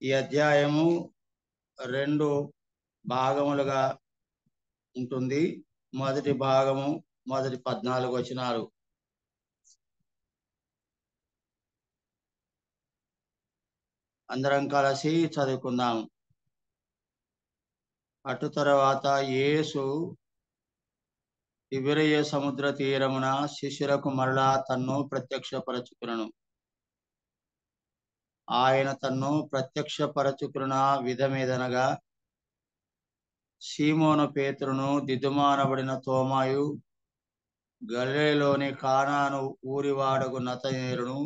ఈ అధ్యాయము 2 భాగములుగా ఉంటుంది. మొదటి భాగము మొదటి 14 వచనాలు. అందరం కలిసి చదువుకుందాం. అటు తరువాత యేసు తిబెరియ సముద్ర తీరమున శిష్యులకు మరలా తన్ను ప్రత్యక్షపరచుకునను. ఆయన తన్ను ప్రత్యక్షపరచుకున్న విధమేదనగా, సీమోను పేతురును, దిదుమానబడిన తోమాయు, గలిలయలోని కానాను ఊరివాడగు నతనేలును,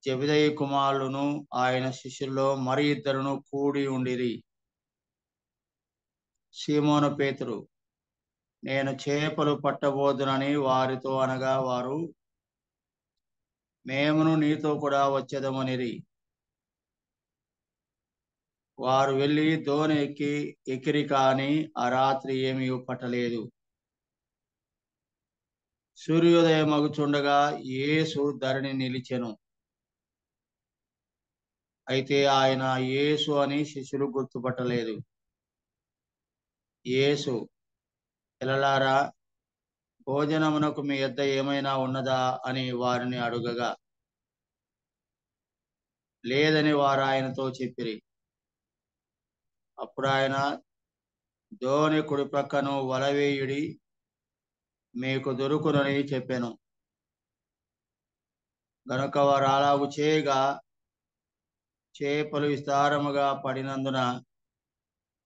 జెబెదయి కుమారులను ఆయన శిష్యుల్లో మరి ఇద్దరును కూడి ఉండిరి. సీమోను పేతురు, నేను చేపలు పట్టబోదునని వారితో అనగా, వారు, మేమును నీతో కూడా వచ్చేదమనిరి. వారు వెళ్ళి దోణి ఎక్కిరి, కాని ఆ రాత్రి ఏమీ పట్టలేదు. సూర్యోదయం అగుచుండగా యేసు ధరణి నిలిచెను. అయితే ఆయన యేసు అని శిష్యులు గుర్తుపట్టలేదు. యేసు, పిల్లలారా, భోజనమునకు మీ యొద్ద ఏమైనా ఉన్నదా అని వారిని అడుగగా, లేదని వారు ఆయనతో చెప్పిరి. అప్పుడు ఆయన, దోణి కుడి ప్రక్కను వలవేయుడి, మీకు దొరుకునని చెప్పాను. గనుక వారు అలాగు చేయగా చేపలు విస్తారముగా పడినందున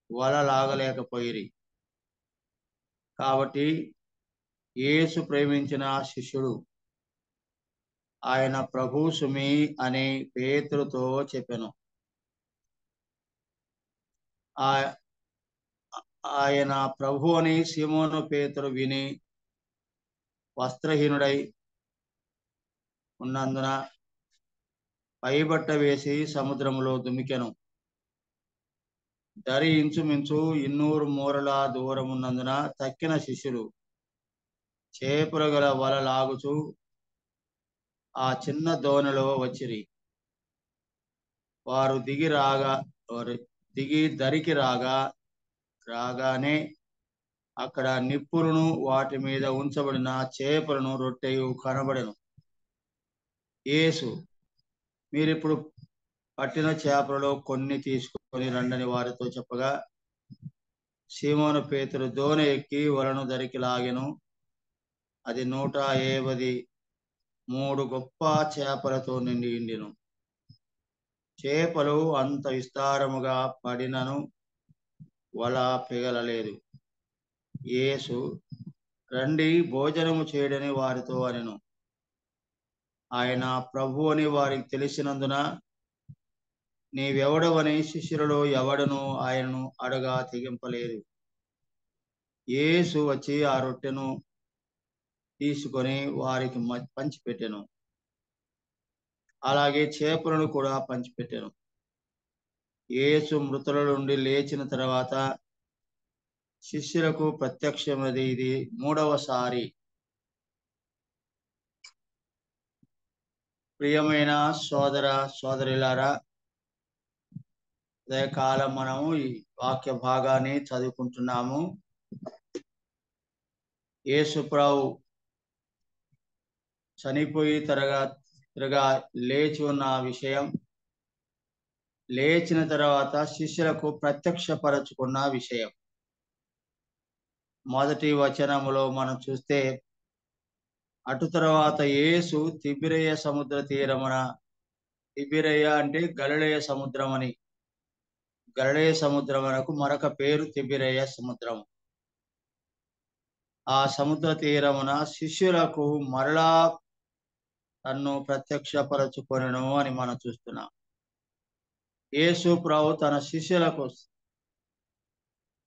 వల లాగలేకపోయిరి. కాబట్టి యేసు ప్రేమించిన శిష్యుడు, ఆయన ప్రభు సుమి అని పేతురుతో చెప్పెను. ఆయన ప్రభు అని సీమోను పేతురు విని వస్త్రహీనుడై ఉన్నందున పైబట్ట వేసి సముద్రములో దుమికెను. దరి ఇంచుమించు 200 మూరల దూరం ఉన్నందున తక్కిన శిష్యులు చేపలు గల వల లాగుచు ఆ చిన్న దోణిలో వచ్చిరి. వారు దిగి దరికి రాగానే అక్కడ నిప్పులను, వాటి మీద ఉంచబడిన చేపలను, రొట్టెయు కనబడెను. యేసు, మీరిప్పుడు పట్టిన చేపలలో కొన్ని తీసుకొని రండని వారితో చెప్పగా, సీమోను పేతురు దోణి ఎక్కి వలను దరికి లాగెను. అది 153 గొప్ప చేపలతో నిండి ఉండెను. చేపలు అంత విస్తారముగా పడినను వల పిగలలేదు. యేసు, రండి భోజనము చేయడని వారితో అనెను. ఆయన ప్రభు అని వారికి తెలిసినందున, నీవెవడవని శిష్యులలో ఎవడను ఆయనను అడగా తెగింపలేదు. యేసు వచ్చి ఆ రొట్టెను తీసుకొని వారికి పంచిపెట్టెను. అలాగే చేపలను కూడా పంచిపెట్టెను. యేసు మృతుల నుండి లేచిన తర్వాత శిష్యులకు ప్రత్యక్షమైనది ఇది 3వసారి. ప్రియమైన సోదర సోదరులారా, కాలం మనము ఈ వాక్య భాగాన్ని చదువుకుంటున్నాము. యేసు ప్రభు చనిపోయి తిరగా లేచి ఉన్న విషయం, లేచిన తర్వాత శిష్యులకు ప్రత్యక్షపరచుకున్న విషయం. మొదటి వచనములో మనం చూస్తే, అటు తర్వాత యేసు తిబెరియ సముద్ర తీరమున, తిబెరియ అంటే గలిలయ సముద్రం అని, గలిలయ సముద్రమునకు మరొక పేరు తిబెరియ సముద్రం. ఆ సముద్ర తీరమున శిష్యులకు మరలా తన్ను ప్రత్యక్షపరచుకొనెను అని మనం చూస్తున్నాం. యేసు ప్రభు తన శిష్యులకు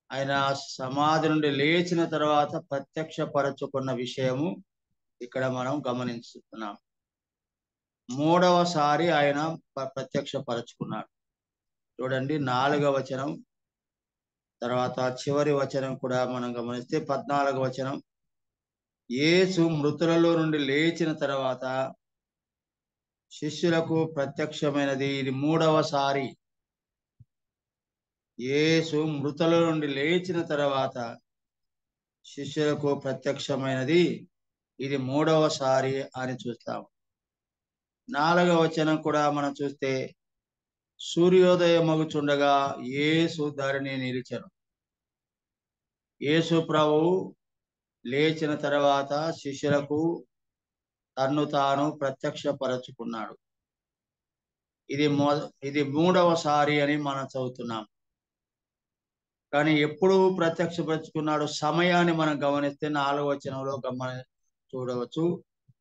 ఆయన సమాధి నుండి లేచిన తర్వాత ప్రత్యక్షపరచుకున్న విషయము ఇక్కడ మనం గమనిస్తున్నాం. 3వసారి ఆయన ప్రత్యక్షపరచుకున్నాడు. చూడండి, 4వ వచనం తర్వాత చివరి వచనం కూడా మనం గమనిస్తే 14వ వచనం, యేసు మృతులలో నుండి లేచిన తర్వాత శిష్యులకు ప్రత్యక్షమైనది. ఇది మూడవసారి. యేసు మృతుల నుండి లేచిన తర్వాత శిష్యులకు ప్రత్యక్షమైనది. ఇది మూడవసారి అని చూస్తాం. 4వ వచనం కూడా మనం చూస్తే, సూర్యోదయమగుచుండగా యేసు ధరణి నిలిచెను. యేసు ప్రభువు లేచిన తర్వాత శిష్యులకు తన్ను తాను ప్రత్యక్షపరచుకున్నాడు. ఇది మూడవసారి అని మనం చదువుతున్నాం. కానీ ఎప్పుడు ప్రత్యక్షపరచుకున్నాడు? సమయాన్ని మనం గమనిస్తే 4వ వచనంలో చూడవచ్చు.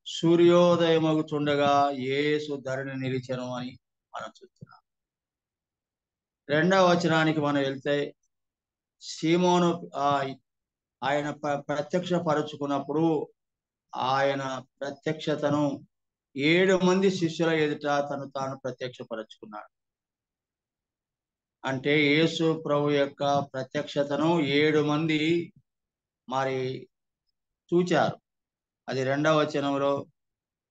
సూర్యోదయమగుచుండగా యేసు ధరణి నిలిచెను అని మనం చూస్తున్నాం. 2వ వచనానికి మనం వెళ్తే, సీమోను ఆయన ప్రత్యక్షపరచుకున్నప్పుడు ఆయన ప్రత్యక్షతను 7 మంది శిష్యుల ఎదుట తను తాను ప్రత్యక్షపరచుకున్నాడు. అంటే యేసు ప్రభు యొక్క ప్రత్యక్షతను 7 మంది మరి చూచారు. అది 2వ వచనంలో,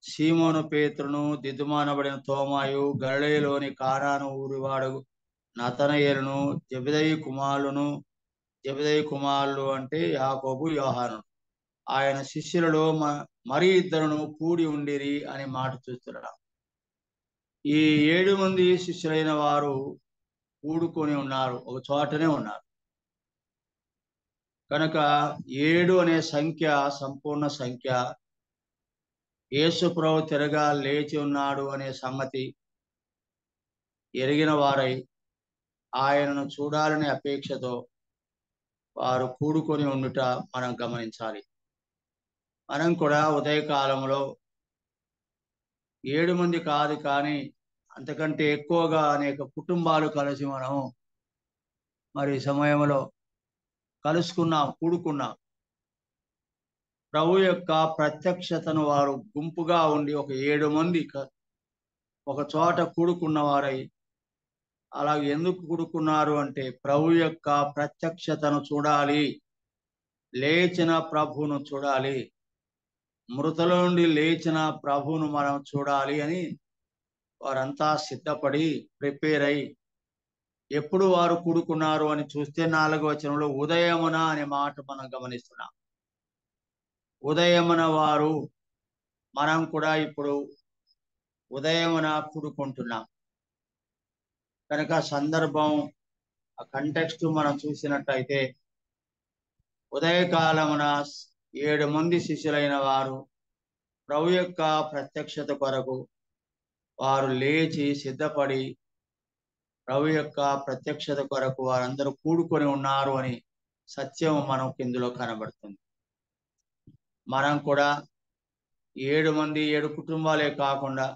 సీమోను పేతురును, దిదుమానబడిన తోమాయు, గలిలయలోని కానాను ఊరివాడు నతనయేలును, జెబెదయి కుమారులు అంటే యాకోబు, యోహాను, ఆయన శిష్యులలో మరి ఇద్దరును కూడి ఉండిరి అనే మాట చూస్తున్నాం. ఈ 7 మంది శిష్యులైన వారు కూడుకొని ఉన్నారు, ఒక చోటనే ఉన్నారు. కనుక 7 అనే సంఖ్య సంపూర్ణ సంఖ్య. యేసు ప్రభు తిరగా లేచి ఉన్నాడు అనే సంగతి ఎరిగిన వారై ఆయనను చూడాలనే అపేక్షతో వారు కూడుకొని ఉండుట మనం గమనించాలి. మనం కూడా ఉదయకాలంలో 7 మంది కాదు, కానీ అంతకంటే ఎక్కువగా అనేక కుటుంబాలు కలిసి మనం మరి సమయంలో కలుసుకున్నాం, కూడుకున్నాం. ప్రభు యొక్క ప్రత్యక్షతను వారు గుంపుగా ఉండి ఒక 7 మంది ఒక చోట కూడుకున్న వారై, అలా ఎందుకు కూడుకున్నారు అంటే ప్రభు యొక్క ప్రత్యక్షతను చూడాలి, లేచిన ప్రభువును చూడాలి, మృతుల నుండి లేచిన ప్రభువును మనం చూడాలి అని వారంతా సిద్ధపడి ప్రిపేర్ అయి, ఎప్పుడు వారు కూడుకున్నారు అని చూస్తే 4వ వచనంలో ఉదయమున అనే మాట మనం గమనిస్తున్నాం. ఉదయమున వారు, మనం కూడా ఇప్పుడు ఉదయమున కూడుకుంటున్నాం. కనుక సందర్భం, ఆ కంటెక్స్ట్ మనం చూసినట్టయితే, ఉదయకాలమున 7 మంది శిష్యులైన వారు ప్రభు యొక్క ప్రత్యక్షత కొరకు వారు లేచి సిద్ధపడి ప్రభు యొక్క ప్రత్యక్షత కొరకు వారందరూ కూడుకొని ఉన్నారు అని సత్యం మనకు ఇందులో కనబడుతుంది. మనం కూడా 7 మంది, 7 కుటుంబాలే కాకుండా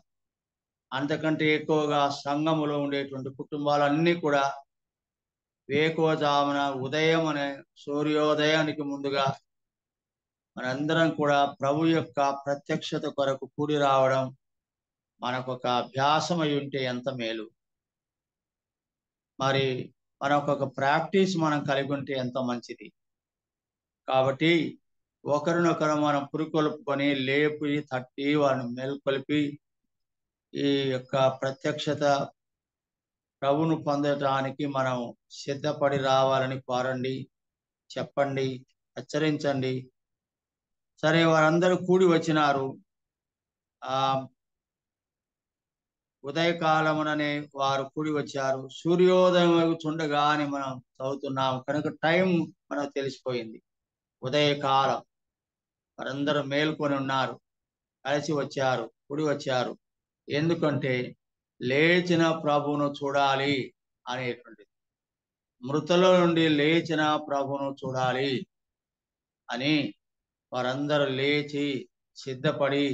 అంతకంటే ఎక్కువగా సంఘములో ఉండేటువంటి కుటుంబాలన్నీ కూడా వేకువజామున ఉదయం అనే సూర్యోదయానికి ముందుగా మనందరం కూడా ప్రభు యొక్క ప్రత్యక్షత కొరకు కూడి రావడం మనకొక అభ్యాసమై ఉంటే ఎంత మేలు. మరి మనకొక ప్రాక్టీస్ మనం కలిగి ఉంటే ఎంత మంచిది. కాబట్టి ఒకరినొకరు మనం పురుకొల్పుకొని లేపి తట్టి వారిని మేల్కొల్పి ఈ యొక్క ప్రత్యక్షత ప్రభువును పొందటానికి మనం సిద్ధపడి రావాలని కోరండి, చెప్పండి, హెచ్చరించండి. సరే, వారందరూ కూడి వచ్చినారు. ఉదయకాలముననే వారు కూడి వచ్చారు. సూర్యోదయం చుండగా అని మనం చదువుతున్నాం. కనుక టైం మనకు తెలిసిపోయింది. ఉదయకాలం వారందరూ మేల్కొని ఉన్నారు, కలిసి వచ్చారు, కూడి వచ్చారు. ఎందుకంటే లేచిన ప్రభువును చూడాలి అనేటువంటిది, మృతుల నుండి లేచిన ప్రభువును చూడాలి అని వారందరూ లేచి సిద్ధపడి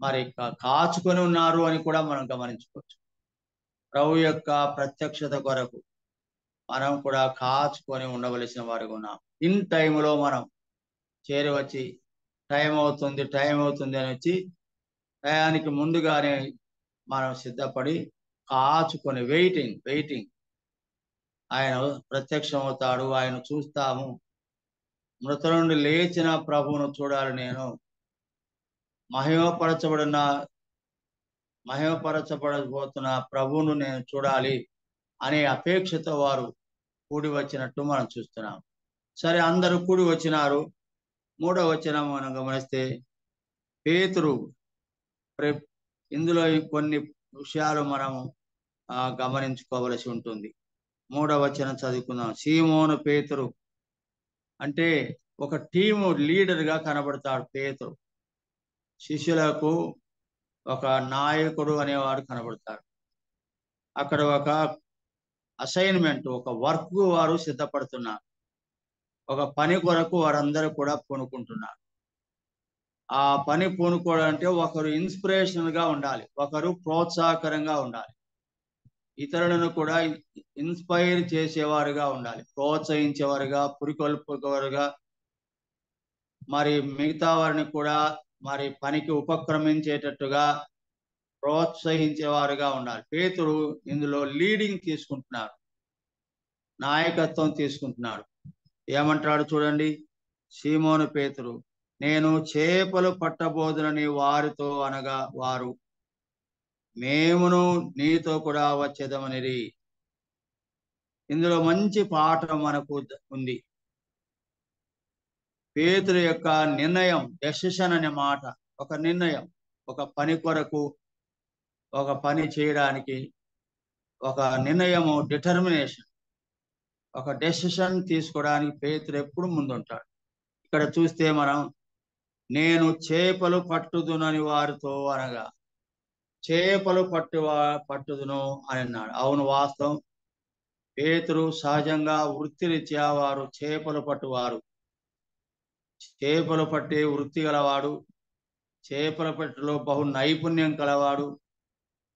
మరి కాచుకొని ఉన్నారు అని కూడా మనం గమనించుకోవచ్చు. ప్రభు యొక్క ప్రత్యక్షత కొరకు మనం కూడా కాచుకొని ఉండవలసిన వారికి ఉన్నాం. ఇన్ టైంలో మనం చేరి వచ్చి టైం అవుతుంది అని వచ్చి టయానికి ముందుగానే మనం సిద్ధపడి కాచుకొని వెయిటింగ్. ఆయన ప్రత్యక్షం అవుతాడు, ఆయన చూస్తాము. మృతుల నుండి లేచిన ప్రభువును చూడాలి, నేను మహిమపరచబడిన మహిమపరచబడబోతున్న ప్రభువును నేను చూడాలి అనే అపేక్షతో వారు కూడి వచ్చినట్టు మనం చూస్తున్నాం. సరే, అందరూ కూడి వచ్చినారు. 3వ వచనం మనం గమనిస్తే పేతురు, ఇందులో కొన్ని విషయాలు మనం గమనించుకోవలసి ఉంటుంది. 3వ వచనం చదువుకుందాం. సీమోను పేతురు అంటే ఒక టీము లీడర్ గా కనబడతాడు. పేతురు శిష్యులకు ఒక నాయకుడు అనేవాడు కనబడతాడు. అక్కడ ఒక అసైన్మెంట్, ఒక వర్క్ వారు సిద్ధపడుతున్నారు. ఒక పని కొరకు వారందరూ కూడా పూనుకుంటున్నారు. ఆ పని పూనుకోవడం అంటే ఒకరు ఇన్స్పిరేషన్ గా ఉండాలి, ఒకరు ప్రోత్సాహకరంగా ఉండాలి, ఇతరులను కూడా ఇన్స్పైర్ చేసేవారుగా ఉండాలి, ప్రోత్సహించేవారుగా, పురికొల్పేవారుగా, మరి మిగతా వారిని కూడా మరి పనికి ఉపక్రమించేటట్టుగా ప్రోత్సహించేవారుగా ఉండాలి. పేతురు ఇందులో లీడింగ్ తీసుకుంటున్నాడు, నాయకత్వం తీసుకుంటున్నాడు. ఏమంటాడు చూడండి. సీమోను పేతురు, నేను చేపలు పట్టబోదునని వారితో అనగా వారు, మేమును నీతో కూడా వచ్చేదమనిరి. ఇందులో మంచి పాఠం మనకు ఉంది. పేతురు యొక్క నిర్ణయం, డెసిషన్ అనే మాట, ఒక నిర్ణయం, ఒక పని కొరకు, ఒక పని చేయడానికి ఒక నిర్ణయము, డిటర్మినేషన్, ఒక డెసిషన్ తీసుకోవడానికి పేతురు ఎప్పుడు ముందుంటాడు. ఇక్కడ చూస్తే మనం, నేను చేపలు పట్టుదునని వారితో అనగా, చేపలు పట్టుదును అని అన్నాడు. అవును, వాస్తవం. పేతురు సహజంగా వృత్తిరీత్యా వారు చేపలు పట్టువారు, చేపలు పట్టే వృత్తి గలవాడు, చేపల పట్టులో బహు నైపుణ్యం కలవాడు.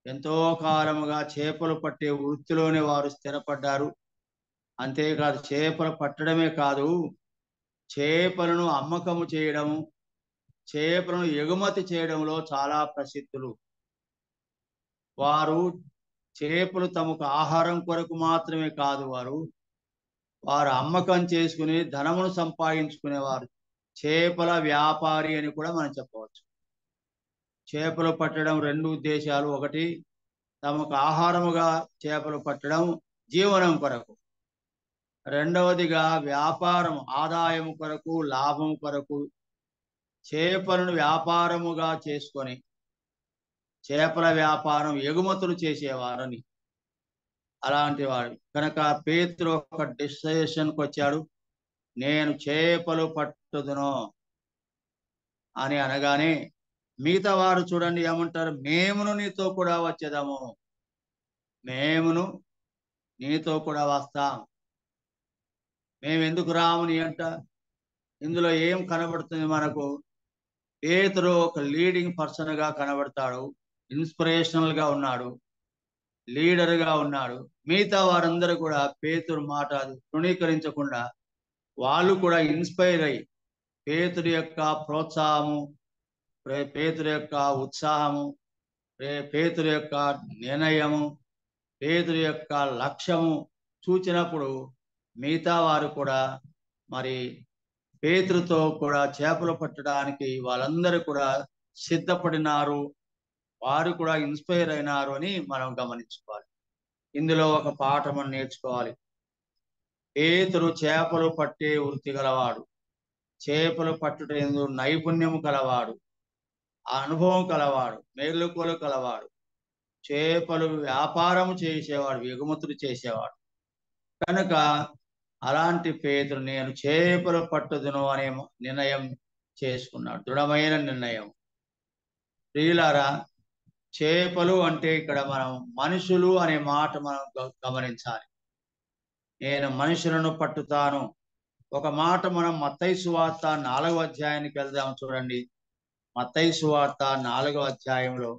ఎంతో కాలముగా చేపలు పట్టే వృత్తిలోనే వారు స్థిరపడ్డారు. అంతేకాదు, చేపలు పట్టడమే కాదు, చేపలను అమ్మకము చేయడము, చేపలను ఎగుమతి చేయడంలో చాలా ప్రసిద్ధులు. వారు చేపలు తమకు ఆహారం కొరకు మాత్రమే కాదు, వారు అమ్మకం చేసుకుని ధనమును సంపాదించుకునేవారు. చేపల వ్యాపారి అని కూడా మనం చెప్పవచ్చు. చేపలు పట్టడం 2 ఉద్దేశాలు. ఒకటి, తమకు ఆహారముగా చేపలు పట్టడం, జీవనం కొరకు. రెండవదిగా వ్యాపారం, ఆదాయం కొరకు, లాభం కొరకు చేపలను వ్యాపారముగా చేసుకొని చేపల వ్యాపారం ఎగుమతులు చేసేవారని. అలాంటి వాడు కనుక పేతురు ఒక డిసిషన్కి వచ్చాడు. నేను చేపలు పట్టుదును అని అనగానే మిగతా వారు చూడండి ఏమంటారు, మేమును నీతో కూడా వచ్చేదాము, మేమును నీతో కూడా వస్తాం. మేము ఎందుకు రాము నీ అంట? ఇందులో ఏం కనబడుతుంది మనకు? పేతురు ఒక లీడింగ్ పర్సన్ గా కనబడతాడు, ఇన్స్పిరేషనల్ గా ఉన్నాడు, లీడర్ గా ఉన్నాడు. మిగతా వారందరూ కూడా పేతురు మాట తృణీకరించకుండా వాళ్ళు కూడా ఇన్స్పైర్ అయ్యి పేతురు యొక్క ప్రోత్సాహము, పేతురు యొక్క ఉత్సాహము, పేతురు యొక్క నిర్ణయము, పేతురు యొక్క లక్ష్యము చూచినప్పుడు మిగతా వారు కూడా మరి పేతురుతో కూడా చేపలు పట్టడానికి వాళ్ళందరూ కూడా సిద్ధపడినారు, వారు కూడా ఇన్స్పైర్ అయినారు అని మనం గమనించుకోవాలి. ఇందులో ఒక పాఠం మనం నేర్చుకోవాలి. పేతురు చేపలు పట్టే వృత్తి గలవాడు, చేపలు పట్టుట ఎందు నైపుణ్యము కలవాడు, అనుభవం కలవాడు, మేలుకొలు కలవాడు, చేపలు వ్యాపారం చేసేవాడు, ఎగుమతులు చేసేవాడు. కనుక అలాంటి పేతురు నేను చేపలు పట్టుదును అనే నిర్ణయం చేసుకున్నాడు, దృఢమైన నిర్ణయం. ప్రియులారా, చేపలు అంటే ఇక్కడ మనం మనుషులు అనే మాట మనం గమనించాలి. నేను మనుషులను పట్టుతాను. ఒక మాట మనం మత్తయి సువార్త 4వ అధ్యాయానికి వెళ్దాం. చూడండి, మత్తయి సువార్త 4వ అధ్యాయంలో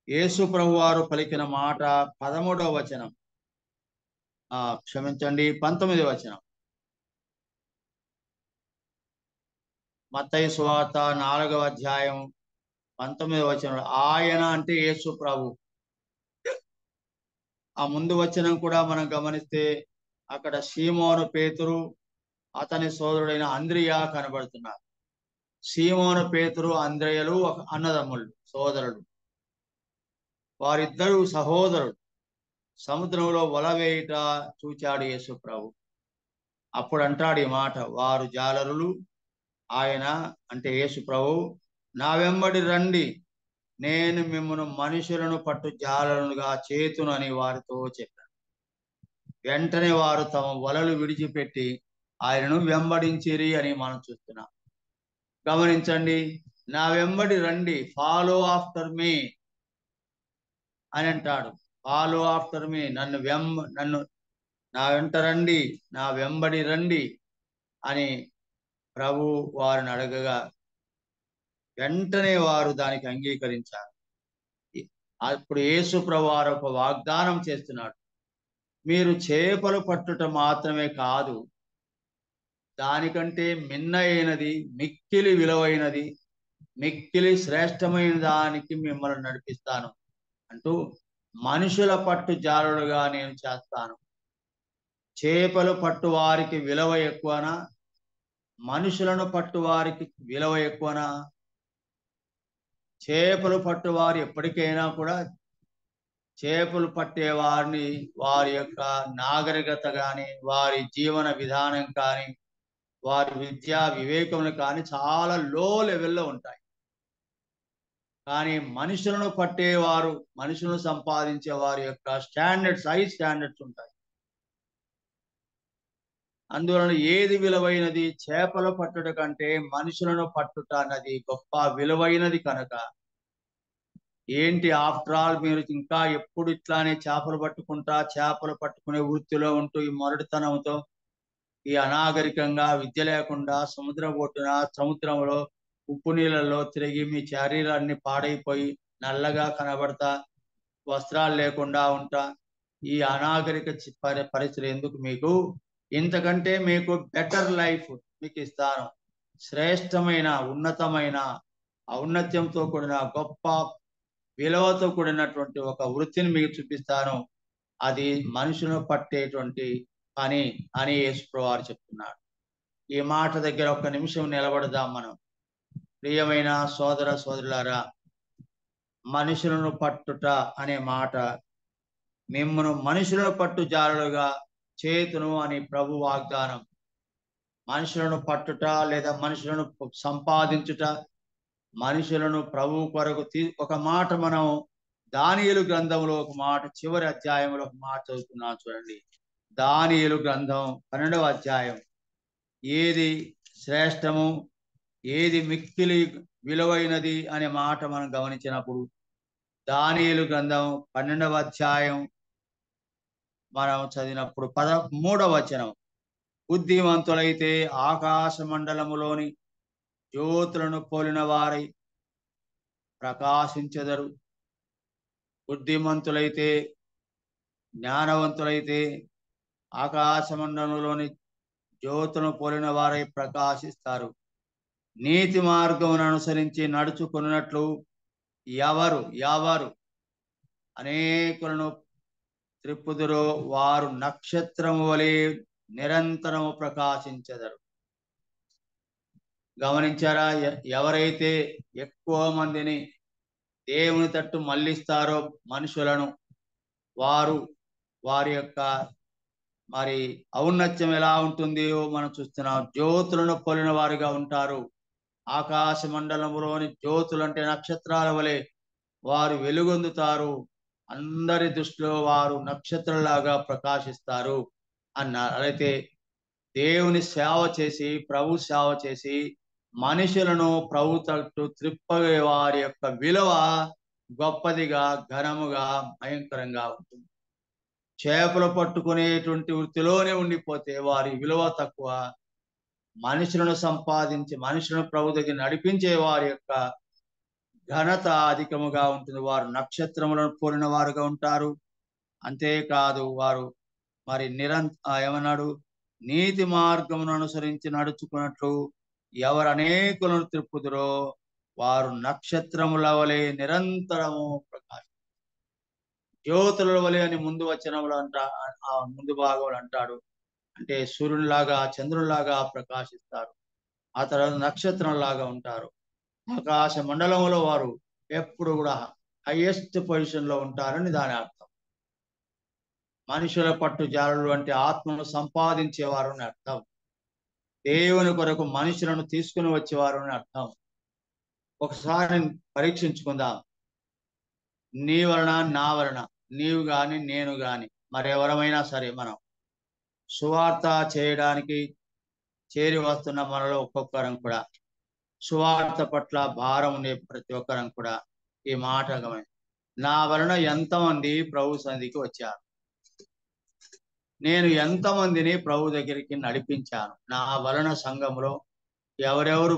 యేసు ప్రభు వారు పలికిన మాట 13వ వచనం, క్షమించండి 19వ వచనం. మత్తయి సువార్త 4వ అధ్యాయం 19వ వచనం. ఆయన అంటే యేసు ప్రభు. ఆ ముందు వచనం కూడా మనం గమనిస్తే అక్కడ సీమోను పేతురు, అతని సోదరుడైన అంద్రియా కనబడుతున్నారు. సీమోను పేతురు అంద్రేయులు ఒక అన్నదమ్ములు సోదరుడు. వారిద్దరూ సహోదరుడు సముద్రంలో వల వేయుట చూచాడు యేసు ప్రభు. అప్పుడు అంటాడు ఈ మాట, వారు జాలరులు. ఆయన అంటే యేసు ప్రభు, నా వెంబడి రండి, నేను మిమ్మల్ని మనుషులను పట్టు జాలరులుగా చేతును అని వారితో చెప్పాను. వెంటనే వారు తమ వలలు విడిచిపెట్టి ఆయనను వెంబడించిరి అని మనం చూస్తున్నాం. గమనించండి, నా వెంబడి రండి, ఫాలో ఆఫ్టర్ మీ అని అంటాడు. ఫాలో ఆఫ్టర్ మీ, నన్ను నా వెంట రండి, నా వెంబడి రండి అని ప్రభు వారిని అడగగా వెంటనే వారు దానికి అంగీకరించారు. అప్పుడు యేసు ప్రభు వారు ఒక వాగ్దానం చేస్తున్నాడు, మీరు చేపలు పట్టుట మాత్రమే కాదు, దానికంటే మిన్నైనది, మిక్కిలి విలువైనది, మిక్కిలి శ్రేష్టమైన దానికి మిమ్మల్ని నడిపిస్తాను అంటూ మనుషుల పట్టు జారులుగా నేను చేస్తాను. చేపలు పట్టు వారికి విలువ ఎక్కువనా, మనుషులను పట్టు వారికి విలువ ఎక్కువనా? చేపలు పట్టు వారు ఎప్పటికైనా కూడా చేపలు పట్టే వారిని వారి యొక్క నాగరికత కానీ, వారి జీవన విధానం కానీ, వారి విద్యా వివేకములు కానీ చాలా లో లెవెల్లో ఉంటాయి. కానీ మనుషులను పట్టేవారు, మనుషులను సంపాదించే వారి యొక్క స్టాండర్డ్స్, హై స్టాండర్డ్స్ ఉంటాయి. అందువలన ఏది విలువైనది? చేపలు పట్టుట కంటే మనుషులను పట్టుట అన్నది గొప్ప విలువైనది కనుక, ఏంటి ఆఫ్టర్ ఆల్ మీరు ఇంకా ఎప్పుడు ఇట్లానే చేపలు పట్టుకునే వృత్తిలో ఉంటూ ఈ మొరటితనంతో, ఈ అనాగరికంగా విద్య లేకుండా సముద్రంలో ఉప్పు నీళ్ళలో తిరిగి మీ శరీరాన్ని పాడైపోయి నల్లగా కనబడతా, వస్త్రాలు లేకుండా ఉంటా, ఈ అనాగరిక పరిస్థితులు ఎందుకు మీకు? ఇంతకంటే మీకు బెటర్ లైఫ్ మీకు ఇస్తాను. శ్రేష్టమైన, ఉన్నతమైన, ఔన్నత్యంతో కూడిన, గొప్ప విలువతో కూడినటువంటి ఒక వృత్తిని మీకు చూపిస్తాను. అది మనుషులను పట్టేటువంటి పని అని యేసు వారు చెప్తున్నాడు. ఈ మాట దగ్గర ఒక్క నిమిషం నిలబడదాం మనం. ప్రియమైన సోదర సోదరులారా, మనుషులను పట్టుట అనే మాట, మిమ్మను మనుషులను పట్టు జారులుగా చేతును అని ప్రభు వాగ్దానం. మనుషులను పట్టుట లేదా మనుషులను సంపాదించుట, మనుషులను ప్రభు కొరకు ఒక మాట మనం దానియేలు గ్రంథంలో ఒక మాట, చివరి అధ్యాయంలో ఒక మాట చదువుతున్నాం చూడండి. దానియేలు గ్రంథం 12వ అధ్యాయం. ఏది శ్రేష్టము, ఏది మిక్కిలి విలువైనది అనే మాట మనం గమనించినప్పుడు, దానియేలు గ్రంథం 12వ అధ్యాయం మనం చదివినప్పుడు 13వ వచనం, బుద్ధిమంతులైతే ఆకాశ మండలములోని జ్యోతులను పోలిన వారై ప్రకాశించెదరు. బుద్ధిమంతులైతే, జ్ఞానవంతులైతే ఆకాశ మండలంలోని జ్యోతులను పోలిన వారై ప్రకాశిస్తారు. నీతి మార్గమును అనుసరించి నడుచుకున్నట్లు ఎవరు అనేకులను త్రిప్పుదురో వారు నక్షత్రము వలె నిరంతరము ప్రకాశించెదరు. గమనించారా? ఎవరైతే ఎక్కువ మందిని దేవుని తట్టు మళ్ళిస్తారో మనుషులను, వారి యొక్క మరి ఔన్నత్యం ఎలా ఉంటుందో మనం చూస్తున్నాం. జ్యోతులను పోలిన వారిగా ఉంటారు. ఆకాశ మండలంలోని జ్యోతులు అంటే నక్షత్రాల వలె వారు వెలుగొందుతారు. అందరి దృష్టిలో వారు నక్షత్రంలాగా ప్రకాశిస్తారు అన్నారు. అయితే దేవుని సేవ చేసి, ప్రభు సేవ చేసి మనుషులను ప్రభు తట్టు త్రిప్పగే వారి యొక్క విలువ గొప్పదిగా, ఘనముగా, భయంకరంగా ఉంటుంది. చేపలు పట్టుకునేటువంటి వృత్తిలోనే ఉండిపోతే వారి విలువ తక్కువ. మనుషులను సంపాదించి మనుషులను ప్రభు దగ్గర నడిపించే వారి యొక్క ఘనత అధికముగా ఉంటుంది. వారు నక్షత్రములను పోలిన వారుగా ఉంటారు. అంతేకాదు, వారు మరి ఏమన్నాడు? నీతి మార్గమును అనుసరించి నడుచుకున్నట్లు ఎవరు అనేకులను త్రిప్పుదురో వారు నక్షత్రముల వలె నిరంతరము ప్రకాశం. జ్యోతుల వలె అని ముందు వచనంలో ముందు భాగంలో అంటాడు. అంటే సూర్యునిలాగా, చంద్రునిలాగా ప్రకాశిస్తారు. ఆ తర్వాత నక్షత్రం లాగా ఉంటారు. ఆకాశ మండలంలో వారు ఎప్పుడు కూడా హైయెస్ట్ పొజిషన్ లో ఉంటారని దాని అర్థం. మనుషుల పట్టు జారులు అంటే ఆత్మను సంపాదించేవారు అని అర్థం. దేవుని కొరకు మనుషులను తీసుకుని వచ్చేవారు అని అర్థం. ఒకసారి పరీక్షించుకుందాం. నీ వలన నా వలన, నీవు గాని నేను గాని మరెవరమైనా సరే, మనం సువార్త చేయడానికి చేరి వస్తున్న మనలో ఒక్కొక్కరం కూడా సువార్త పట్ల భారం ఉండే ప్రతి ఒక్కరం కూడా ఈ మాట గమని, నా వలన ఎంతమంది ప్రభు సన్నిధికి వచ్చారు, నేను ఎంతమందిని ప్రభు దగ్గరికి నడిపించాను, నా వలన సంఘంలో ఎవరెవరు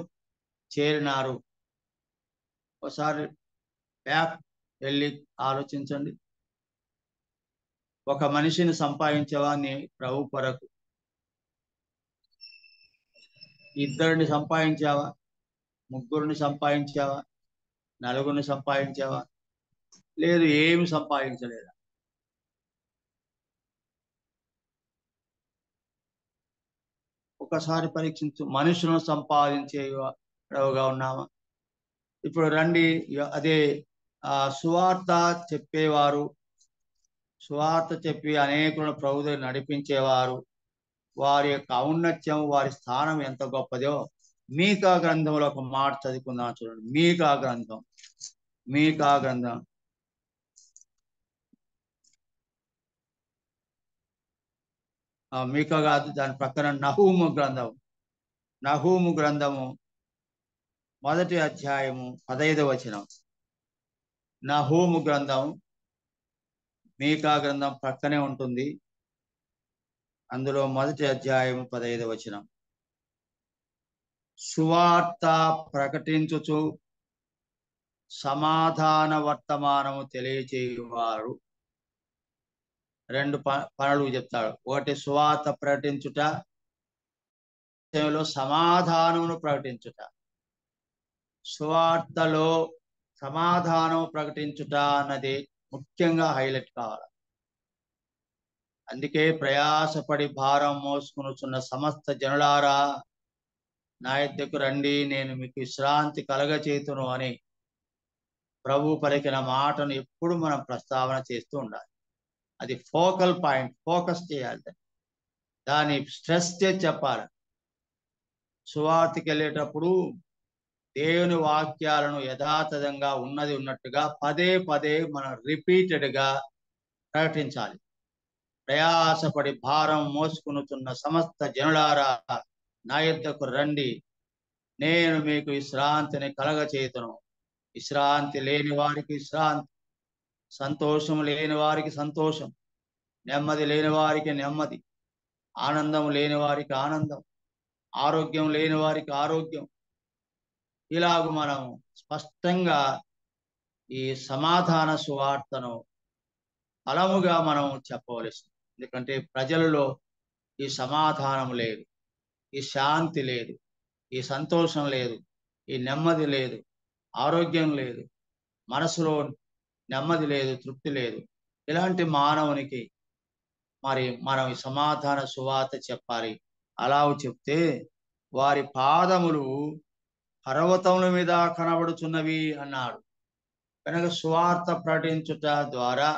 చేరినారు. ఒకసారి బ్యాక్ వెళ్ళి ఆలోచించండి. ఒక మనిషిని సంపాదించేవా నీ ప్రభు కొరకు? ఇద్దరిని సంపాదించావా? ముగ్గురిని సంపాదించావా? నలుగురిని సంపాదించావా? లేదు, ఏమి సంపాదించలేదా? ఒకసారి పరీక్షించు. మనుషులను సంపాదించేగా ఉన్నామా? ఇప్పుడు రండి, అదే సువార్త చెప్పేవారు, సువార్త చెప్పి అనేకులను ప్రభు దగ్గర నడిపించేవారు, వారి యొక్క ఔన్నత్యం, వారి స్థానం ఎంత గొప్పదో మీకా గ్రంథంలో ఒక మాట చదువుకుందాం. చూడండి, మీకా గ్రంథం, మీకా గ్రంథం మీకా కాదు, దాని పక్కన నహూము గ్రంథం, నహూము గ్రంథము 1వ అధ్యాయము 15వ వచనం. నహూము గ్రంథం మీకా గ్రంథం పక్కనే ఉంటుంది. అందులో 1వ అధ్యాయము 15వ వచనం. సువార్త ప్రకటించుచు సమాధాన వర్తమానము తెలియచేయువారు. రెండు పనులు చెప్తాడు. ఒకటి సువార్త ప్రకటించుట, సమాధానమును ప్రకటించుట. సువార్తలో సమాధానం ప్రకటించుట అన్నది ముఖ్యంగా హైలైట్ కావాలి. అందుకే ప్రయాసపడి భారం మోసుకునుచున్న సమస్త జనులారా నా యొద్దకు రండి, నేను మీకు విశ్రాంతి కలగచేతును అని ప్రభు పలికిన మాటను ఎప్పుడు మనం ప్రస్తావన చేస్తూ ఉండాలి. అది ఫోకల్ పాయింట్, ఫోకస్ చేయాలి, దాన్ని స్ట్రెస్ చేసి చెప్పాలి. సువార్తకి వెళ్ళేటప్పుడు దేవుని వాక్యాలను యథాతథంగా ఉన్నది ఉన్నట్టుగా పదే పదే మనం రిపీటెడ్గా ప్రకటించాలి. ప్రయాసపడి భారం మోసుకునుతున్న సమస్త జనులారా నా యొద్దకు రండి, నేను మీకు విశ్రాంతిని కలగచేతును. విశ్రాంతి లేని వారికి విశ్రాంతి, సంతోషం లేని వారికి సంతోషం, నెమ్మది లేని వారికి నెమ్మది, ఆనందం లేని వారికి ఆనందం, ఆరోగ్యం లేని వారికి ఆరోగ్యం. ఇలాగ మనం స్పష్టంగా ఈ సమాధాన సువార్తను బలముగా మనం చెప్పవలసింది. ఎందుకంటే ప్రజలలో ఈ సమాధానం లేదు, ఈ శాంతి లేదు, ఈ సంతోషం లేదు, ఈ నెమ్మది లేదు, ఆరోగ్యం లేదు, మనసులో నెమ్మది లేదు, తృప్తి లేదు. ఇలాంటి మానవునికి మరి మనం ఈ సమాధాన సువార్త చెప్పాలి. అలా చెప్తే వారి పాదములు పర్వతముల మీద కనబడుచున్నవి అన్నాడు. కనుక సువార్త ప్రకటించుట ద్వారా,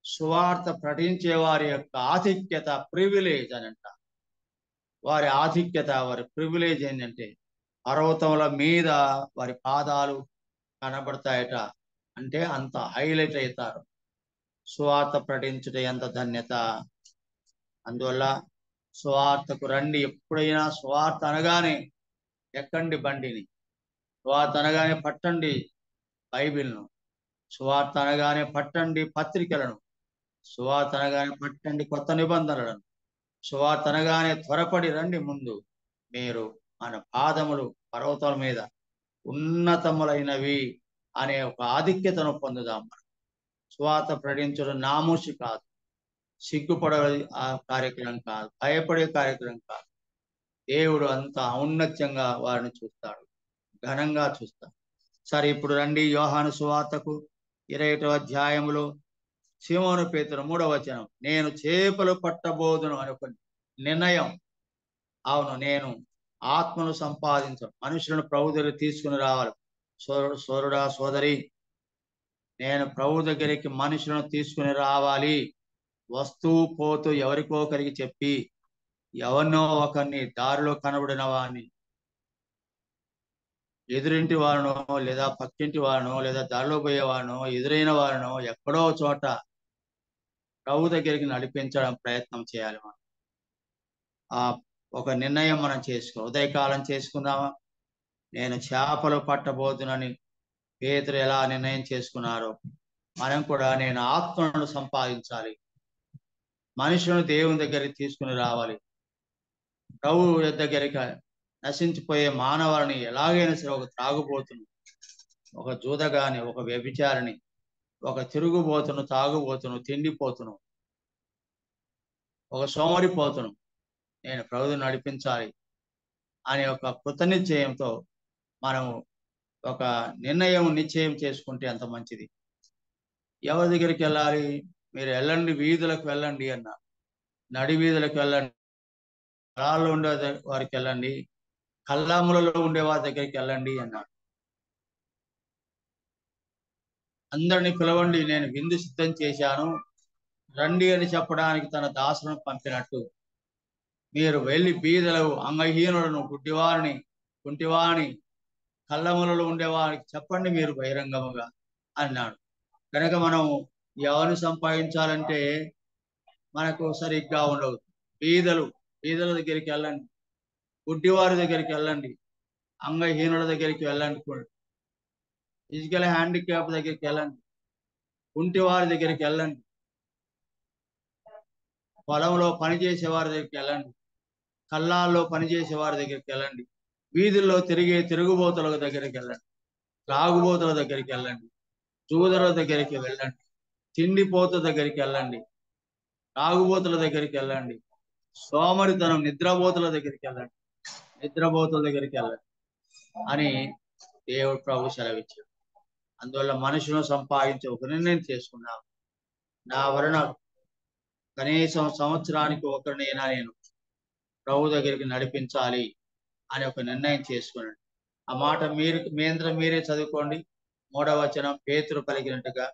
సువార్త ప్రకటించే వారి యొక్క ఆధిక్యత, ప్రివిలేజ్ అని అంట. వారి ఆధిక్యత, వారి ప్రివిలేజ్ ఏంటంటే పర్వతముల మీద వారి పాదాలు కనబడతాయట. అంటే అంత హైలైట్ అవుతారు. సువార్త ప్రకటించుట ఎంత ధన్యత. అందువల్ల సువార్తకు రండి. ఎప్పుడైనా సువార్త అనగానే ఎక్కండి బండిని, సువార్త అనగానే పట్టండి బైబిల్ను, సువార్త అనగానే పట్టండి పత్రికలను, సువార్త అనగానే పట్టండి కొత్త నిబంధనలను, సువార్త అనగానే త్వరపడి రండి ముందు. మీరు మన పాదములు పర్వతాల మీద ఉన్నతములైనవి అనే ఒక ఆధిక్యతను పొందుదాం. మనం సువార్త ప్రకటించడం నామూషి కాదు, సిగ్గుపడే ఆ కార్యక్రమం కాదు, భయపడే కార్యక్రమం కాదు. దేవుడు అంత ఔన్నత్యంగా వారిని చూస్తాడు, ఘనంగా చూస్తాడు. సరే, ఇప్పుడు రండి యోహాను సువార్తకు 21వ అధ్యాయములో సీమోను పేతురు 3వ వచనం. నేను చేపలు పట్టబోదును అని ఒక నిర్ణయం. అవును, నేను ఆత్మను సంపాదించడం, మనుషులను ప్రభు దగ్గర తీసుకుని రావాలి. సోదరుడా సోదరి, నేను ప్రభు దగ్గరికి మనుషులను తీసుకుని రావాలి. వస్తూ పోతూ ఎవరికో ఒకరికి చెప్పి, ఎవరినో ఒకరిని దారిలో కనబడిన వాడిని, ఎదురింటి వారినో లేదా పక్కింటి వారినో లేదా దారిలో పోయేవాడినో ఎదురైన వారినో ఎక్కడో చోట ప్రభు దగ్గరికి నడిపించడం ప్రయత్నం చేయాలి. మనం ఆ ఒక నిర్ణయం మనం ఉదయకాలం చేసుకుందామా? నేను చేపలు పట్టబోతునని పేతురు ఎలా నిర్ణయం చేసుకున్నారో మనం కూడా నేను ఆత్మను సంపాదించాలి, మనుషులను దేవుని దగ్గరికి తీసుకుని రావాలి. ప్రభు దగ్గరికి నశించిపోయే మానవాళిని ఎలాగైనా సరే, ఒక త్రాగుబోతును, ఒక జూదగాని, ఒక వ్యభిచారిని, ఒక తిరుగుబోతును, తాగుబోతును, తిండిపోతును, ఒక సోమరిపోతును నేను ప్రభువుని నడిపించాలి అనే ఒక కృతనిశ్చయంతో మనము ఒక నిశ్చయం చేసుకుంటే అంత మంచిది. ఎవరి దగ్గరికి వెళ్ళాలి? మీరు వెళ్ళండి, వీధులకు వెళ్ళండి అన్నారు. నడి వీధులకు వెళ్ళండి, పొలాల్లో ఉండే వారికి వెళ్ళండి, కళ్ళాములలో ఉండే వారి దగ్గరికి వెళ్ళండి అన్నారు. అందరిని పిలవండి, నేను విందు సిద్ధం చేశాను, రండి అని చెప్పడానికి తన దాసులను పంపినట్టు మీరు వెళ్ళి బీదలు, అంగహీనులను, గుడ్డివారిని, కుంటివారిని, కళ్ళములలో ఉండేవారికి చెప్పండి మీరు బహిరంగముగా అన్నాడు. కనుక మనం ఎవరిని సంపాదించాలంటే మనకు సరిగ్గా ఉండవు. బీదల దగ్గరికి వెళ్ళండి, గుడ్డివారి దగ్గరికి వెళ్ళండి, అంగహీనుల దగ్గరికి వెళ్ళండి, ఫిజికల్ హ్యాండిక్యాప్ దగ్గరికి వెళ్ళండి, కుంటివారి దగ్గరికి వెళ్ళండి, పొలంలో పనిచేసే వారి దగ్గరికి వెళ్ళండి, కళ్ళాల్లో పనిచేసే వారి దగ్గరికి వెళ్ళండి, వీధుల్లో తిరుగుబోతుల దగ్గరికి వెళ్ళండి, త్రాగుబోతుల దగ్గరికి వెళ్ళండి, జూదల దగ్గరికి వెళ్ళండి, తిండిపోత దగ్గరికి వెళ్ళండి, తాగుబోతుల దగ్గరికి వెళ్ళండి, సోమరితనం నిద్రబోతుల దగ్గరికి వెళ్ళండి అని దేవుడు ప్రభు సెలవిచ్చాడు. అందువల్ల మనుషులను సంపాదించి ఒక నిర్ణయం చేసుకున్నాం, నా వలన కనీసం సంవత్సరానికి ఒకరినైనా నేను ప్రభు దగ్గరికి నడిపించాలి అని ఒక నిర్ణయం చేసుకున్నాడు. ఆ మాట మీరే చదువుకోండి. 3వ వచనం, పేతురు పలికినట్టుగా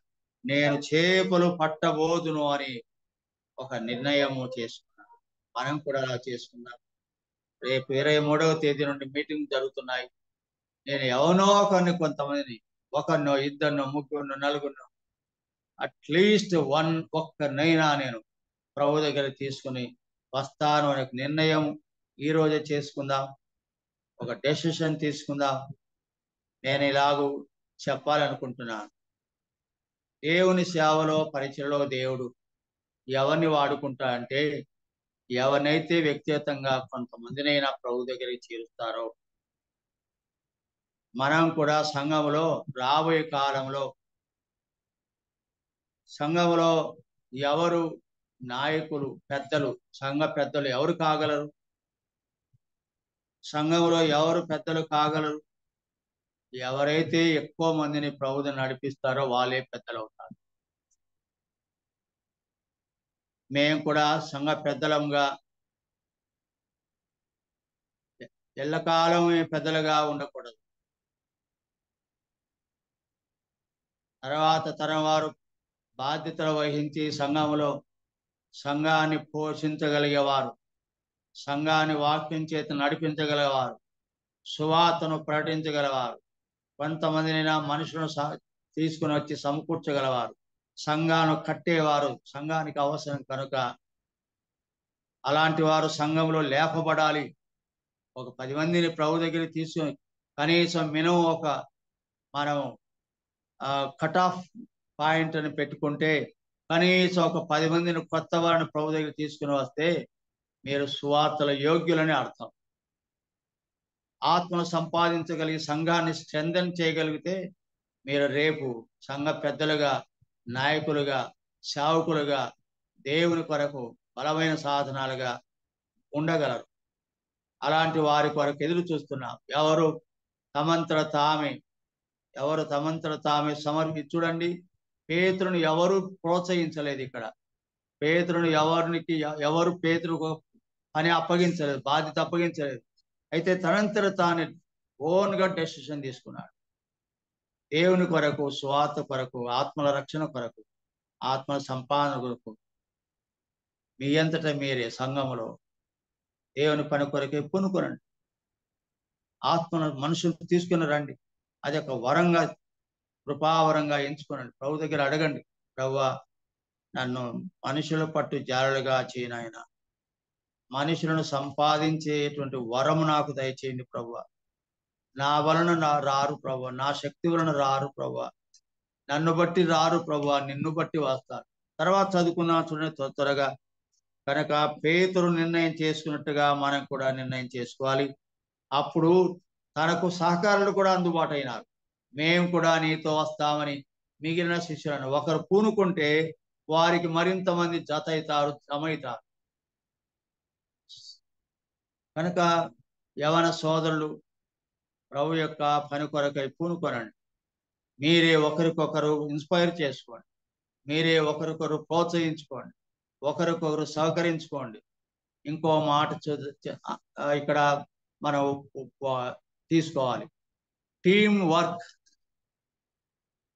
నేను చేపలు పట్టబోదును అని ఒక నిర్ణయము చేసుకున్నాను. మనం కూడా అలా చేసుకున్నాం. రేపు 23వ తేదీ నుండి మీటింగ్ జరుగుతున్నాయి. నేను ఎవనో కొంతమందిని, ఒకరినో, ఇద్దరినో, ముగ్గురునో, నలుగురినో, అట్లీస్ట్ ఒక్కరినైనా నేను ప్రభు దగ్గర తీసుకుని వస్తాను అనే నిర్ణయం ఈ రోజే చేసుకుందాం. ఒక డెసిషన్ తీసుకుందాం. నేను ఇలాగూ చెప్పాలనుకుంటున్నాను. దేవుని సేవలో, పరిచయలో దేవుడు ఎవరిని వాడుకుంటా అంటే, ఎవరినైతే వ్యక్తిగతంగా కొంతమందినైనా ప్రభు దగ్గరికి చేరుస్తారో, మనం కూడా సంఘంలో రాబోయే కాలంలో సంఘంలో ఎవరు నాయకులు, పెద్దలు, సంఘ పెద్దలు ఎవరు కాగలరు? సంఘంలో ఎవరు పెద్దలు కాగలరు? ఎవరైతే ఎక్కువ మందిని ప్రభువుని నడిపిస్తారో వాళ్ళే పెద్దలు అవుతారు. మేము కూడా సంఘ పెద్దలంగా ఎల్లకాలం పెద్దలుగా ఉండకూడదు. తర్వాత తరం వారు బాధ్యతలు వహించి సంఘాన్ని పోషించగలిగేవారు, సంఘాన్ని వాక్యం చేత నడిపించగలిగేవారు, సువార్తను ప్రకటించగలవారు, కొంతమందినైనా మనుషులను తీసుకుని వచ్చి సమకూర్చగలవారు, సంఘాన్ని కట్టేవారు సంఘానికి అవసరం కనుక అలాంటి వారు సంఘంలో లేపబడాలి. ఒక 10 మందిని ప్రభు దగ్గరికి తీసుకుని కనీసం మినిమం మనం కట్ ఆఫ్ పాయింట్ అని పెట్టుకుంటే కనీసం ఒక 10 మందిని కొత్త వారిని ప్రభు దగ్గర తీసుకుని వస్తే మీరు సువార్తల యోగ్యులని అర్థం. ఆత్మను సంపాదించగలిగి సంఘాన్ని స్ట్రెంథెన్ చేయగలిగితే మీరు రేపు సంఘ పెద్దలుగా, నాయకులుగా, సేవకులుగా దేవుని కొరకు బలమైన సాధనాలుగా ఉండగలరు. అలాంటి వారి కొరకు ఎదురు చూస్తున్నాం. ఎవరు తమంతట తామే చూడండి, పేతురుని ఎవరు ప్రోత్సహించలేదు. ఇక్కడ పేతురుని ఎవరు పేతురుకు పని అప్పగించలేదు, బాధ్యత అప్పగించలేదు. అయితే తనంతట తాను ఓన్గా డెసిషన్ తీసుకున్నాడు. దేవుని కొరకు, స్వార్థ కొరకు, ఆత్మల రక్షణ కొరకు, ఆత్మల సంపాదన కొరకు మీ అంతటా మీరే సంఘములో దేవుని పని కొరకే పూనుకొనండి. ఆత్మను మనుషులు తీసుకుని రండి. అది ఒక వరంగా, కృపావరంగా ఎంచుకోనండి. ప్రభు దగ్గర అడగండి, ప్రభువా నన్ను మనుషుల పట్టు జారులుగా చేయనాయన, మనుషులను సంపాదించేటువంటి వరము నాకు దయచేయండి ప్రభువా. నా వలన రారు ప్రభువా, నా శక్తి వలన రారు ప్రభువా, నన్ను బట్టి రారు ప్రభువా, నిన్ను బట్టి వస్తారు. తర్వాత చదువుకున్నా చూడండి త్వరగా. కనుక పేతురు నిర్ణయం చేసుకున్నట్టుగా మనం కూడా నిర్ణయం చేసుకోవాలి. అప్పుడు తనకు సహకారులు కూడా అందుబాటు అయినారు. మేము కూడా నీతో వస్తామని మిగిలిన శిష్యులను ఒకరు పూనుకుంటే వారికి మరింత మంది జత అవుతారు, జమైతారు. కనుక యవన సోదరులు ప్రభు యొక్క పని కొరకై పూనుకొనండి. మీరే ఒకరికొకరు ఇన్స్పైర్ చేసుకోండి, మీరే ఒకరికొకరు ప్రోత్సహించుకోండి, ఒకరికొకరు సహకరించుకోండి. ఇంకో మాట ఇక్కడ మనం తీసుకోవాలి. Team work.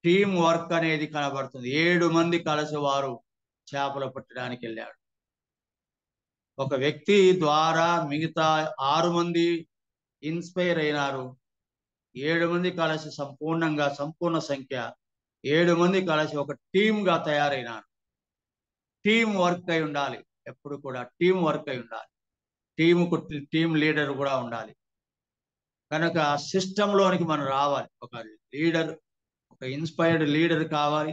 టీమ్ వర్క్ అనేది కనబడుతుంది. 7 మంది కలిసి వారు చేపలు పట్టడానికి వెళ్ళాడు. ఒక వ్యక్తి ద్వారా మిగతా 6 మంది ఇన్స్పైర్ అయినారు. 7 మంది కలిసి సంపూర్ణ సంఖ్య 7 మంది కలిసి ఒక టీమ్గా తయారైనారు. టీమ్ వర్క్ అయి ఉండాలి. ఎప్పుడు కూడా టీమ్ వర్క్ అయి ఉండాలి. టీమ్ లీడర్ కూడా ఉండాలి. కనుక సిస్టంలోనికి మనం రావాలి. ఒక లీడర్, ఒక ఇన్స్పైర్డ్ లీడర్ కావాలి.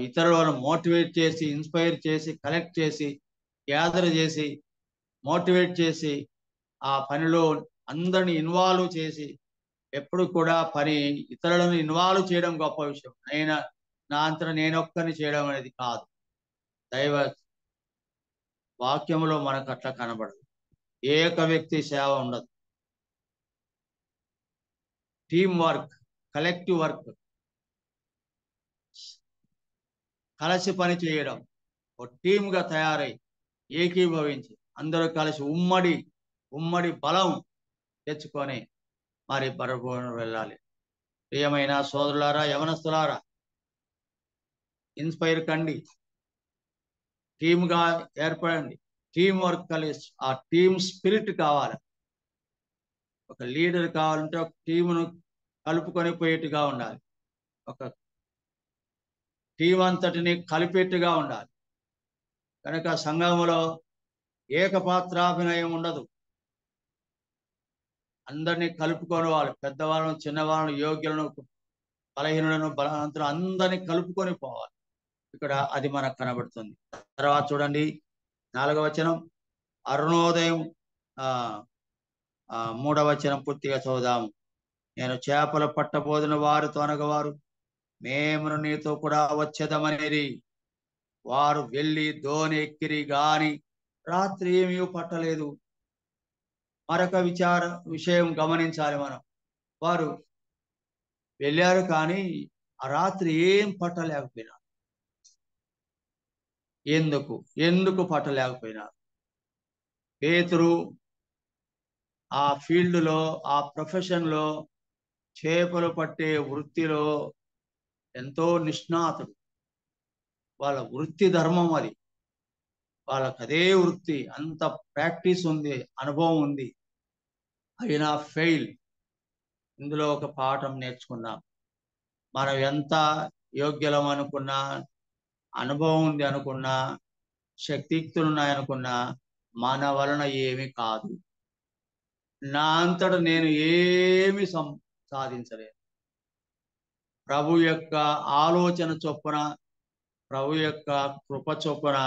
ఇతరులను మోటివేట్ చేసి, ఇన్స్పైర్ చేసి, కలెక్ట్ చేసి, గ్యాదర్ చేసి, మోటివేట్ చేసి, ఆ పనిలో అందరిని ఇన్వాల్వ్ చేసి, ఎప్పుడు కూడా ఇతరులను ఇన్వాల్వ్ చేయడం గొప్ప విషయం. నా అంతటా నేనొక్కని చేయడం అనేది కాదు. దైవ వాక్యంలో మనకు అట్లా కనబడదు. ఏక వ్యక్తి సేవ ఉండదు. టీమ్ వర్క్, కలెక్టివ్ వర్క్, కలిసి పని చేయడం, ఒక టీమ్గా తయారై ఏకీభవించి అందరూ కలిసి ఉమ్మడి బలం తెచ్చుకొని మరి పరభువన వెళ్ళాలి. ప్రియమైన సోదరులారా, యవనస్తులారా, ఇన్స్పైర్ కండి, టీమ్గా ఏర్పడండి. టీమ్ వర్క్ కలిసి ఆ టీమ్ స్పిరిట్ కావాలి. ఒక లీడర్ కావాలంటే ఒక టీమును కలుపుకొని పోయేట్టుగా ఉండాలి. ఒక టీం అంతటిని కలిపేట్టుగా ఉండాలి. కనుక సంఘములో ఏకపాత్రాభినయం ఉండదు. అందరినీ కలుపుకొని వాళ్ళు, పెద్దవాళ్ళను, చిన్నవాళ్ళను, యోగ్యులను, బలహీనులను, బలవంతులను అందరినీ కలుపుకొని పోవాలి. ఇక్కడ అది మనకు కనబడుతుంది. తర్వాత చూడండి 4వ వచనం, అరుణోదయం 3వ వచనం పూర్తిగా చదువుదాము. నేను చేపలు పట్టబోదిన వారితో అనగవారు మేము నీతో కూడా వచ్చేదమనేది. వారు వెళ్ళి దోణి ఎక్కిరి గాని రాత్రి ఏమీ పట్టలేదు. మరొక విషయం గమనించాలి మనం. వారు వెళ్ళారు కానీ ఆ రాత్రి ఏం పట్టలేకపోయినారు. ఎందుకు పట్టలేకపోయినారు? పేతురు ఆ ఫీల్డ్లో, ఆ ప్రొఫెషన్లో, చేపలు పట్టే వృత్తిలో ఎంతో నిష్ణాతుడు. వాళ్ళ వృత్తి ధర్మం అది. వాళ్ళకి అదే వృత్తి, అంత ప్రాక్టీస్ ఉంది, అనుభవం ఉంది. అయినా ఫెయిల్. ఇందులో ఒక పాఠం నేర్చుకున్నాం. మనం ఎంత యోగ్యులం అనుకున్నా, అనుభవం ఉంది అనుకున్నా, శక్తియుక్తులు ఉన్నాయనుకున్నా మన వలన ఏమి కాదు. నా అంతటా నేను ఏమి సాధించలేను. ప్రభు యొక్క ఆలోచన చొప్పున, ప్రభు యొక్క కృప చొప్పున,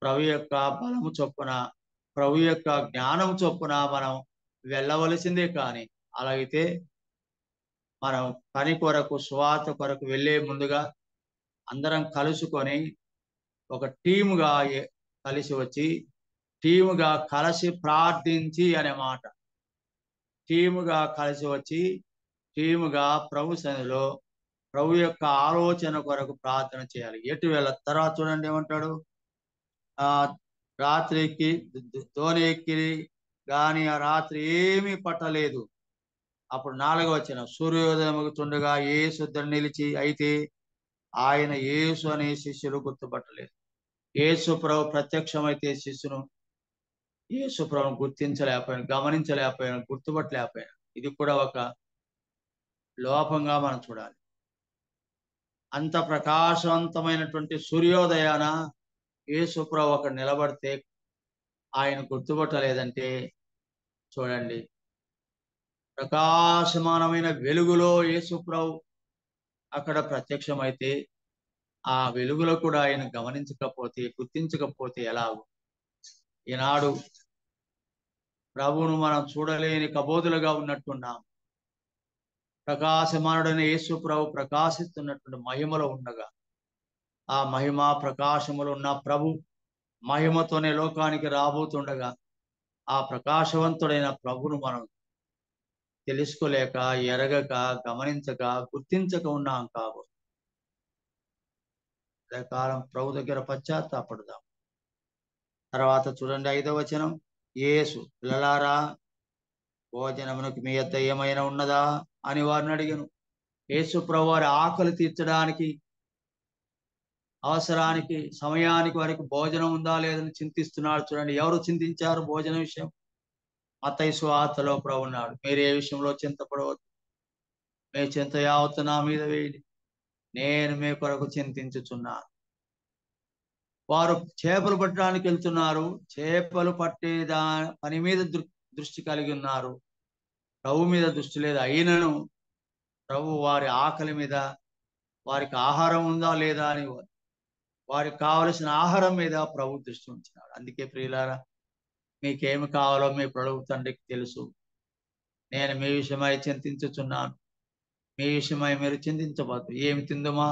ప్రభు యొక్క బలము చొప్పున, ప్రభు యొక్క జ్ఞానం చొప్పున మనం వెళ్ళవలసిందే. కానీ అలాగైతే మనం పని కొరకు, సువార్త కొరకు వెళ్ళే ముందుగా అందరం కలుసుకొని ఒక టీముగా కలిసి వచ్చి, టీముగా కలిసి ప్రార్థించి అనే మాట, టీముగా కలిసి వచ్చి, టీముగా ప్రభు సన్నిధిలో ప్రభు యొక్క ఆలోచన కొరకు ప్రార్థన చేయాలి. ఎటు వెళ్ళ తర్వాత చూడండి ఏమంటాడు, రాత్రికి దోణి ఎక్కిరి కానీ ఆ రాత్రి ఏమీ పట్టలేదు. అప్పుడు 4వ వచనం, సూర్యోదయమగుచుండగా యేసు ఇద్దరు నిలిచి, అయితే ఆయన యేసు అనే శిష్యులు గుర్తుపట్టలేదు. యేసు ప్రభు ప్రత్యక్షమైతే శిష్యును యేసు ప్రభును గుర్తించలేకపోయాను, గమనించలేకపోయాను, గుర్తుపట్టలేకపోయాను. ఇది కూడా ఒక లోపంగా మనం చూడాలి. అంత ప్రకాశవంతమైనటువంటి సూర్యోదయాన యేసు ప్రభు అక్కడ నిలబడితే ఆయన గుర్తుపట్టలేదంటే చూడండి, ప్రకాశమానమైన వెలుగులో యేసు ప్రభు అక్కడ ప్రత్యక్షమైతే ఆ వెలుగులో కూడా ఆయన గమనించకపోతే, గుర్తించకపోతే ఎలాగో. ఈనాడు ప్రభువును మనం చూడలేని కబోదులుగా ఉన్నట్టున్నాం. ప్రకాశమానుడైన యేసు ప్రభు ప్రకాశిస్తున్నటువంటి మహిమలో ఉండగా, ఆ మహిమ ప్రకాశములో ఉన్న ప్రభు మహిమతోనే లోకానికి రాబోతుండగా, ఆ ప్రకాశవంతుడైన ప్రభును మనం తెలుసుకోలేక, ఎరగక, గమనించక, గుర్తించక ఉన్నాం కాబట్టి కాలం ప్రభు దగ్గర పశ్చాత్తాపడదాం. తర్వాత చూడండి 5వ వచనం, యేసు పిల్లలారా భోజనమునకు మీ యొద్ద ఏమైనా ఉన్నదా అని వారిని అడిగాను. యేసు ప్రభు వారి ఆకలి తీర్చడానికి, అవసరానికి, సమయానికి వారికి భోజనం ఉందా లేదని చింతిస్తున్నాడు. చూడండి, ఎవరు చింతించారు భోజనం విషయం? మత్తయి సువార్తలో ప్రభు ఉన్నాడు, మీరు ఏ విషయంలో చింతపడవద్దు, మీ చింత యావత్తు నా మీద వేయండి, నేను మీ కొరకు చింతించుచున్నాను. వారు చేపలు పట్టడానికి వెళ్తున్నారు, చేపలు పట్టే పని మీద దృష్టి కలిగి ఉన్నారు, ప్రభు మీద దృష్టి లేదు. అయినను ప్రభు వారి ఆకలి మీద, వారికి ఆహారం ఉందా లేదా అని, వారికి కావలసిన ఆహారం మీద ప్రభు దృష్టి ఉంచినాడు. అందుకే ప్రియులారా, మీకేమి కావాలో మీ ప్రభు తండ్రికి తెలుసు. నేను మీ విషయమై చింతించుచున్నాను, మీ విషయమై మీరు చింతించవద్దు. ఏమి తిందుమా,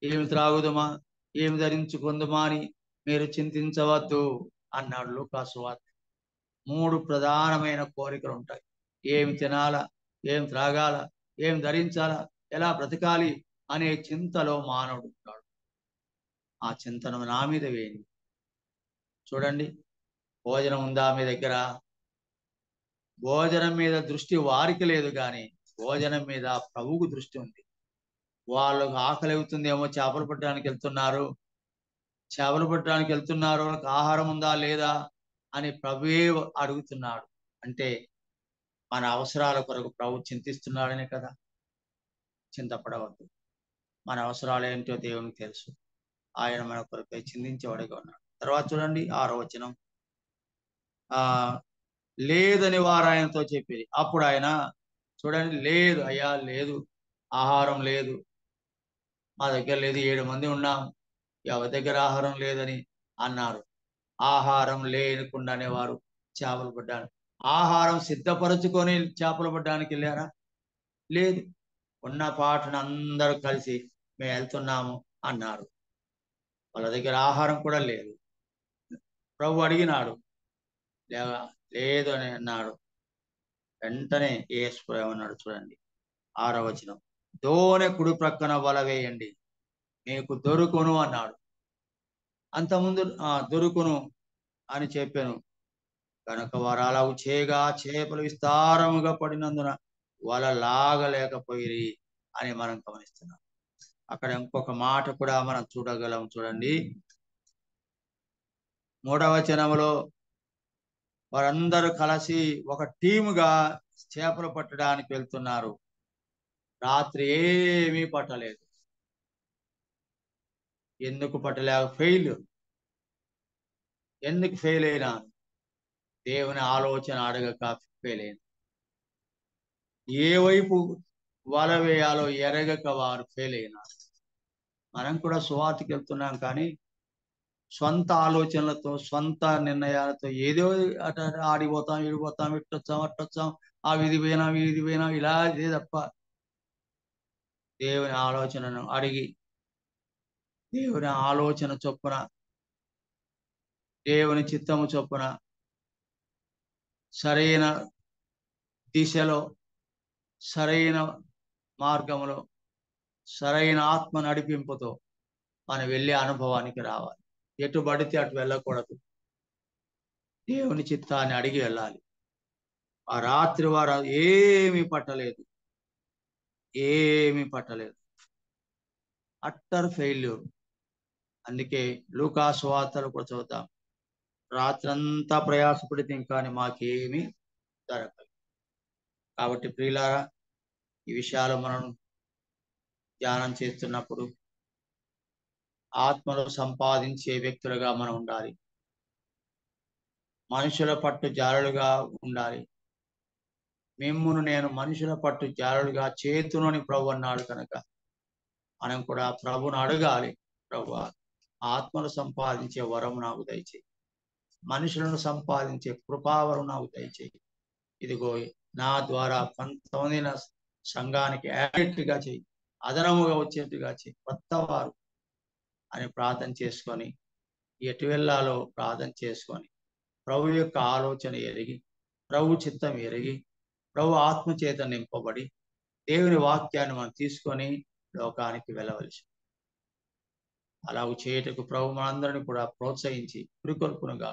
ఏమి త్రాగుదుమా, ఏమి ధరించుకుందుమా అని మీరు చింతించవద్దు అన్నాడు లూకా సువార్త. 3 ప్రధానమైన కోరికలు ఉంటాయి. ఏమి తినాలా, ఏం త్రాగాల, ఏం ధరించాలా, ఎలా బ్రతకాలి అనే చింతలో మానవుడు ఉంటాడు. ఆ చింతను నా మీద వేయండి. చూడండి, భోజనం ఉందా మీ దగ్గర? భోజనం మీద దృష్టి వారికి లేదు, కానీ భోజనం మీద ప్రభువుకు దృష్టి ఉంది. వాళ్ళకు ఆకలి అవుతుందేమో, చేపలు పట్టడానికి వెళ్తున్నారు, వాళ్ళకి ఆహారం ఉందా లేదా అని ప్రభువే అడుగుతున్నాడు. అంటే మన అవసరాల కొరకు ప్రభు చింతిస్తున్నాడనే కదా. చింతపడవద్దు. మన అవసరాలు ఏంటో దేవునికి తెలుసు. ఆయన మన కొరకై చింతించేవాడిగా ఉన్నాడు. తర్వాత చూడండి 6వ వచనం, ఆ లేదని వారు ఆయనతో చెప్పేది. అప్పుడు ఆయన, చూడండి, లేదు అయ్యా, లేదు, ఆహారం లేదు, మా దగ్గర లేదు, 7 మంది ఉన్నాం, ఎవరి దగ్గర ఆహారం లేదని అన్నారు. ఆహారం లేకుండానే వారు చేపలు పడ్డారు. ఆహారం సిద్ధపరచుకొని చేపలు పడ్డానికి వెళ్ళారా? లేదు. ఉన్న పాటను అందరూ కలిసి మేము వెళ్తున్నాము అన్నారు. వాళ్ళ దగ్గర ఆహారం కూడా లేదు. ప్రభు అడిగినాడు, లేదు అని అన్నాడు. వెంటనే యేసు ప్రభు అన్నాడు, చూడండి 6వ వచనం, దోణి కుడి ప్రక్కన వల వేయండి, మీకు దొరుకును అన్నాడు. అంతకుముందు దొరుకును అని చెప్పాను కనుక వారు అలాగూ చేయగా చేపలు విస్తారముగా పడినందున వల లాగలేకపోయి అని మనం గమనిస్తున్నాం. అక్కడ ఇంకొక మాట కూడా మనం చూడగలం. చూడండి 3వ వచనంలో, వారందరూ కలిసి ఒక టీముగా చేపలు పట్టడానికి వెళ్తున్నారు. రాత్రి ఏమీ పట్టలేదు. ఎందుకు ఎందుకు ఫెయిల్ అయినా? దేవుని ఆలోచన అడగక ఫెయిల్ అయిన. ఏ వైపు వల వేయాలో ఎరగక వారు ఫెయిల్ అయినారు. మనం కూడా సువార్తకి వెళ్తున్నాం, కానీ సొంత ఆలోచనలతో, సొంత నిర్ణయాలతో ఏదో అట ఆడిపోతాం, ఈడిపోతాం, ఇట్టొచ్చాం, అట్టొచ్చాం, ఆ వీధి పోయినా ఇలా ఇదే తప్ప దేవుని ఆలోచనను అడిగి, దేవుని ఆలోచన చొప్పున, దేవుని చిత్తము చొప్పున, సరైన దిశలో, సరైన మార్గంలో, సరైన ఆత్మ నడిపింపుతో మనం వెళ్ళే అనుభవానికి రావాలి. ఎటు పడితే అటు వెళ్ళకూడదు. దేవుని చిత్తాన్ని అడిగి వెళ్ళాలి. ఆ రాత్రి వారు ఏమీ పట్టలేదు, ఏమీ పట్టలేదు. Utter failure. అందుకే లూకా సువార్తలు కూడా చదువుతాం, రాత్రంతా ప్రయాసపడితే కానీ మాకేమీ దొరకదు. కాబట్టి ప్రియులారా, ఈ విషయాలు మనం ధ్యానం చేస్తున్నప్పుడు ఆత్మను సంపాదించే వ్యక్తులుగా మనం ఉండాలి. మనుషుల పట్టు జారులుగా ఉండాలి. మిమ్మును నేను మనుషుల పట్టు జారులుగా చేతునని ప్రభు అన్నాడు కనుక మనం కూడా ప్రభును అడగాలి, ప్రభువా ఆత్మను సంపాదించే వరం నాకు దయచేయి, మనుషులను సంపాదించే కృపావరం నాకు దయచేయి. ఇదిగో నా ద్వారా కొంతమంది సంఘానికి యాక్టివ్గా చేయి, అదనముగా వచ్చేట్టుగా చేయి, కొత్త వారు అని ప్రార్థన చేసుకొని ఎటు వెళ్ళాలో ప్రార్థన చేసుకొని ప్రభు యొక్క ఆలోచన ఎరిగి, ప్రభు చిత్తం ఎరిగి, ప్రభు ఆత్మ చేత నింపబడి దేవుని వాక్యాన్ని మనం తీసుకొని లోకానికి వెళ్ళవలసి. అలాగ చేయటకు ప్రభు మనందరినీ కూడా ప్రోత్సహించి పురికొల్పునుగా